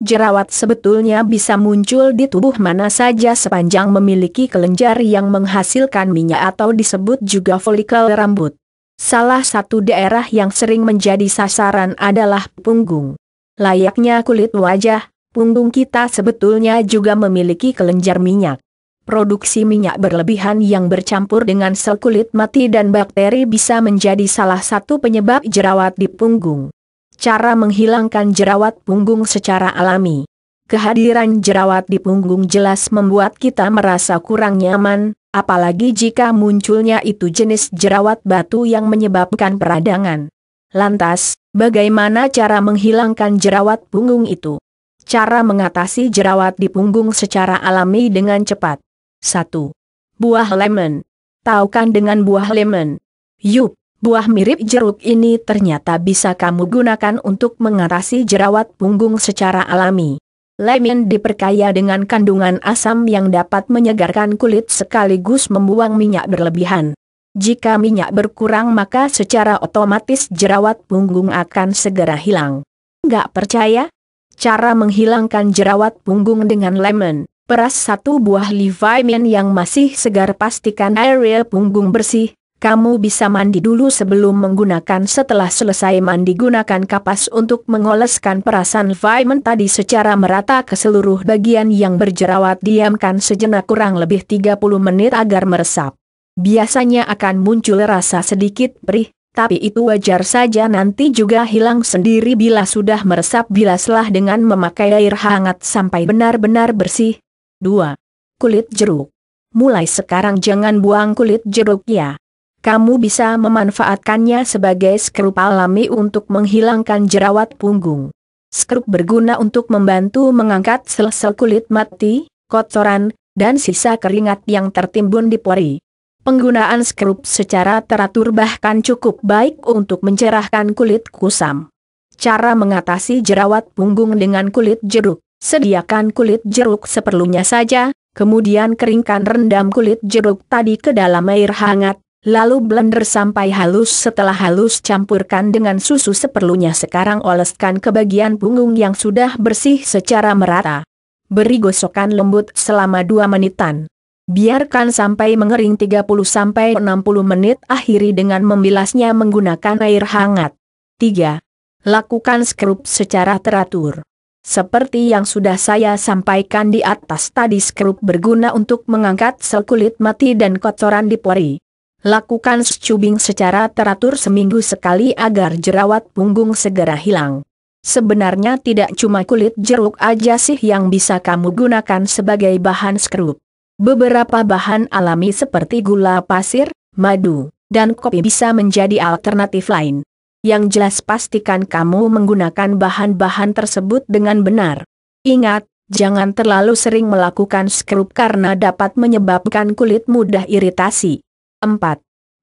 Jerawat sebetulnya bisa muncul di tubuh mana saja sepanjang memiliki kelenjar yang menghasilkan minyak atau disebut juga folikel rambut. Salah satu daerah yang sering menjadi sasaran adalah punggung. Layaknya kulit wajah, punggung kita sebetulnya juga memiliki kelenjar minyak. Produksi minyak berlebihan yang bercampur dengan sel kulit mati dan bakteri bisa menjadi salah satu penyebab jerawat di punggung. Cara menghilangkan jerawat punggung secara alami. Kehadiran jerawat di punggung jelas membuat kita merasa kurang nyaman, apalagi jika munculnya itu jenis jerawat batu yang menyebabkan peradangan. Lantas, bagaimana cara menghilangkan jerawat punggung itu? Cara mengatasi jerawat di punggung secara alami dengan cepat. 1. Buah lemon. Tahu kan dengan buah lemon? Yup. Buah mirip jeruk ini ternyata bisa kamu gunakan untuk mengatasi jerawat punggung secara alami. Lemon diperkaya dengan kandungan asam yang dapat menyegarkan kulit sekaligus membuang minyak berlebihan. Jika minyak berkurang maka secara otomatis jerawat punggung akan segera hilang. Nggak percaya? Cara menghilangkan jerawat punggung dengan lemon. Peras 1 buah lemon yang masih segar, pastikan area punggung bersih. Kamu bisa mandi dulu sebelum menggunakan. Setelah selesai mandi gunakan kapas untuk mengoleskan perasan lemon tadi secara merata ke seluruh bagian yang berjerawat. Diamkan sejenak kurang lebih 30 menit agar meresap. Biasanya akan muncul rasa sedikit perih, tapi itu wajar saja, nanti juga hilang sendiri bila sudah meresap. Bilaslah dengan memakai air hangat sampai benar-benar bersih. 2. Kulit jeruk. Mulai sekarang jangan buang kulit jeruk ya. Kamu bisa memanfaatkannya sebagai skrup alami untuk menghilangkan jerawat punggung. Skrup berguna untuk membantu mengangkat sel-sel kulit mati, kotoran, dan sisa keringat yang tertimbun di pori. Penggunaan skrup secara teratur bahkan cukup baik untuk mencerahkan kulit kusam. Cara mengatasi jerawat punggung dengan kulit jeruk. Sediakan kulit jeruk seperlunya saja, kemudian keringkan, rendam kulit jeruk tadi ke dalam air hangat. Lalu blender sampai halus. Setelah halus campurkan dengan susu seperlunya. Sekarang oleskan ke bagian punggung yang sudah bersih secara merata. Beri gosokan lembut selama 2 menitan. Biarkan sampai mengering 30-60 menit. Akhiri dengan membilasnya menggunakan air hangat. 3. Lakukan skrup secara teratur. Seperti yang sudah saya sampaikan di atas tadi, skrup berguna untuk mengangkat sel kulit mati dan kotoran di pori. Lakukan scrubbing secara teratur seminggu sekali agar jerawat punggung segera hilang. Sebenarnya tidak cuma kulit jeruk aja sih yang bisa kamu gunakan sebagai bahan skrup. Beberapa bahan alami seperti gula pasir, madu, dan kopi bisa menjadi alternatif lain. Yang jelas pastikan kamu menggunakan bahan-bahan tersebut dengan benar. Ingat, jangan terlalu sering melakukan skrup karena dapat menyebabkan kulit mudah iritasi. 4.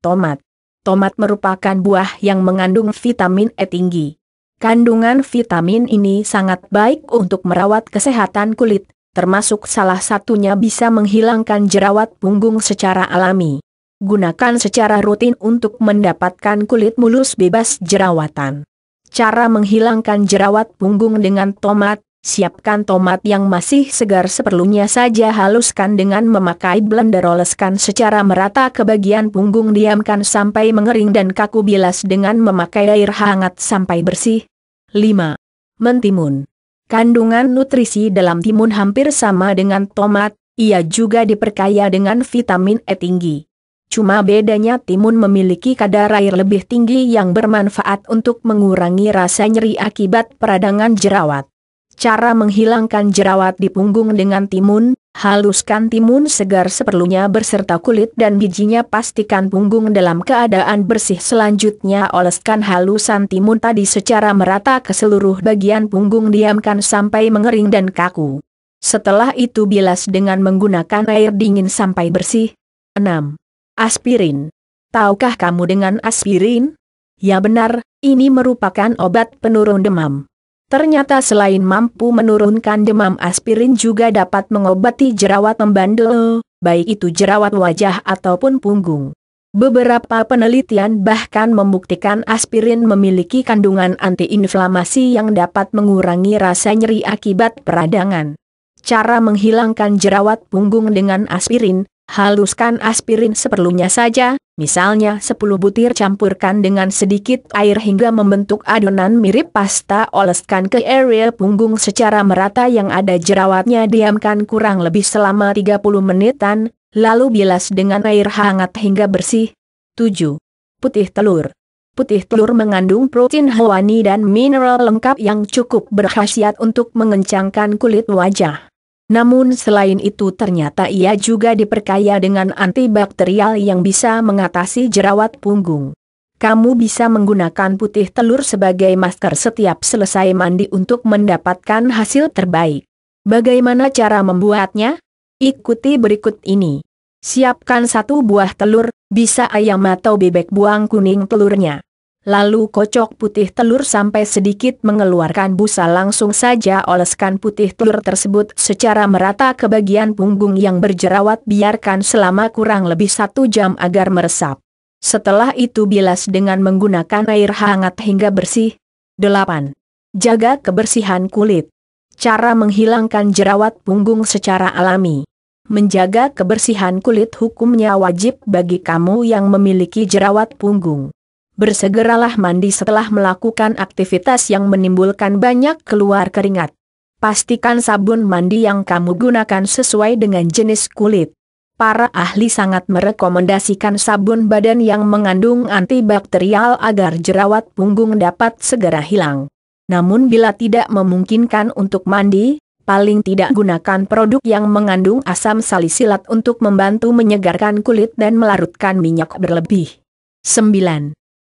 Tomat. Tomat merupakan buah yang mengandung vitamin E tinggi. Kandungan vitamin ini sangat baik untuk merawat kesehatan kulit, termasuk salah satunya bisa menghilangkan jerawat punggung secara alami. Gunakan secara rutin untuk mendapatkan kulit mulus bebas jerawatan. Cara menghilangkan jerawat punggung dengan tomat. Siapkan tomat yang masih segar seperlunya saja, haluskan dengan memakai blender, oleskan secara merata ke bagian punggung, diamkan sampai mengering dan kaku, bilas dengan memakai air hangat sampai bersih. 5. Mentimun. Kandungan nutrisi dalam timun hampir sama dengan tomat, ia juga diperkaya dengan vitamin E tinggi. Cuma bedanya timun memiliki kadar air lebih tinggi yang bermanfaat untuk mengurangi rasa nyeri akibat peradangan jerawat. Cara menghilangkan jerawat di punggung dengan timun. Haluskan timun segar seperlunya beserta kulit dan bijinya, pastikan punggung dalam keadaan bersih. Selanjutnya oleskan halusan timun tadi secara merata ke seluruh bagian punggung, diamkan sampai mengering dan kaku. Setelah itu bilas dengan menggunakan air dingin sampai bersih. 6. Aspirin. Tahukah kamu dengan aspirin? Ya benar, ini merupakan obat penurun demam. Ternyata selain mampu menurunkan demam, aspirin juga dapat mengobati jerawat membandel, baik itu jerawat wajah ataupun punggung. Beberapa penelitian bahkan membuktikan aspirin memiliki kandungan antiinflamasi yang dapat mengurangi rasa nyeri akibat peradangan. Cara menghilangkan jerawat punggung dengan aspirin: haluskan aspirin seperlunya saja, misalnya 10 butir, campurkan dengan sedikit air hingga membentuk adonan mirip pasta, oleskan ke area punggung secara merata yang ada jerawatnya, diamkan kurang lebih selama 30 menitan, lalu bilas dengan air hangat hingga bersih. 7. Putih telur. Putih telur mengandung protein hewani dan mineral lengkap yang cukup berkhasiat untuk mengencangkan kulit wajah. Namun selain itu ternyata ia juga diperkaya dengan antibakterial yang bisa mengatasi jerawat punggung. Kamu bisa menggunakan putih telur sebagai masker setiap selesai mandi untuk mendapatkan hasil terbaik. Bagaimana cara membuatnya? Ikuti berikut ini. Siapkan 1 buah telur, bisa ayam atau bebek, buang kuning telurnya. Lalu kocok putih telur sampai sedikit mengeluarkan busa, langsung saja oleskan putih telur tersebut secara merata ke bagian punggung yang berjerawat, biarkan selama kurang lebih 1 jam agar meresap. Setelah itu bilas dengan menggunakan air hangat hingga bersih. 8. Jaga kebersihan kulit. Cara menghilangkan jerawat punggung secara alami. Menjaga kebersihan kulit hukumnya wajib bagi kamu yang memiliki jerawat punggung. Bersegeralah mandi setelah melakukan aktivitas yang menimbulkan banyak keluar keringat. Pastikan sabun mandi yang kamu gunakan sesuai dengan jenis kulit. Para ahli sangat merekomendasikan sabun badan yang mengandung antibakterial agar jerawat punggung dapat segera hilang. Namun bila tidak memungkinkan untuk mandi, paling tidak gunakan produk yang mengandung asam salisilat untuk membantu menyegarkan kulit dan melarutkan minyak berlebih. 9.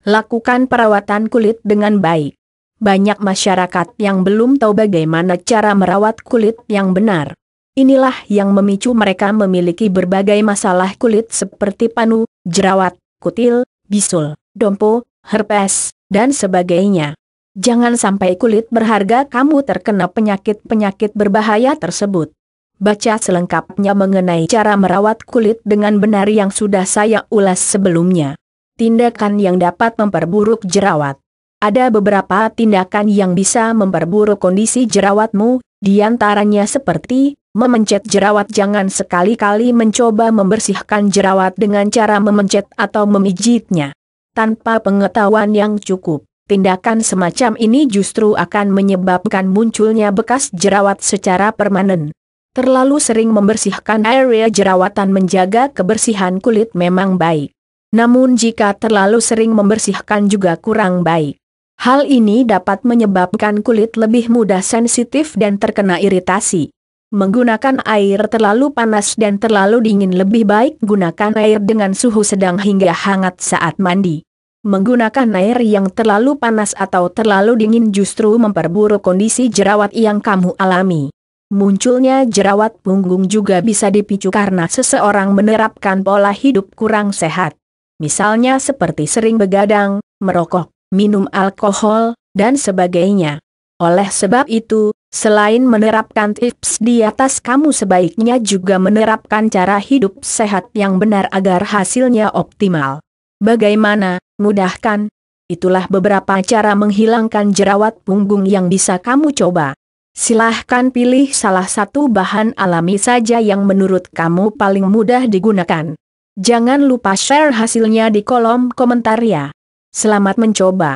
Lakukan perawatan kulit dengan baik. Banyak masyarakat yang belum tahu bagaimana cara merawat kulit yang benar. Inilah yang memicu mereka memiliki berbagai masalah kulit seperti panu, jerawat, kutil, bisul, dompo, herpes, dan sebagainya. Jangan sampai kulit berharga kamu terkena penyakit-penyakit berbahaya tersebut. Baca selengkapnya mengenai cara merawat kulit dengan benar yang sudah saya ulas sebelumnya. Tindakan yang dapat memperburuk jerawat. Ada beberapa tindakan yang bisa memperburuk kondisi jerawatmu, diantaranya seperti memencet jerawat. Jangan sekali-kali mencoba membersihkan jerawat dengan cara memencet atau memijitnya tanpa pengetahuan yang cukup. Tindakan semacam ini justru akan menyebabkan munculnya bekas jerawat secara permanen. Terlalu sering membersihkan area jerawatan. Menjaga kebersihan kulit memang baik. Namun jika terlalu sering membersihkan juga kurang baik. Hal ini dapat menyebabkan kulit lebih mudah sensitif dan terkena iritasi. Menggunakan air terlalu panas dan terlalu dingin. Lebih baik gunakan air dengan suhu sedang hingga hangat saat mandi. Menggunakan air yang terlalu panas atau terlalu dingin justru memperburuk kondisi jerawat yang kamu alami. Munculnya jerawat punggung juga bisa dipicu karena seseorang menerapkan pola hidup kurang sehat. Misalnya seperti sering begadang, merokok, minum alkohol, dan sebagainya. Oleh sebab itu, selain menerapkan tips di atas, kamu sebaiknya juga menerapkan cara hidup sehat yang benar agar hasilnya optimal. Bagaimana? Mudah kan? Itulah beberapa cara menghilangkan jerawat punggung yang bisa kamu coba. Silahkan pilih salah satu bahan alami saja yang menurut kamu paling mudah digunakan. Jangan lupa share hasilnya di kolom komentar ya. Selamat mencoba.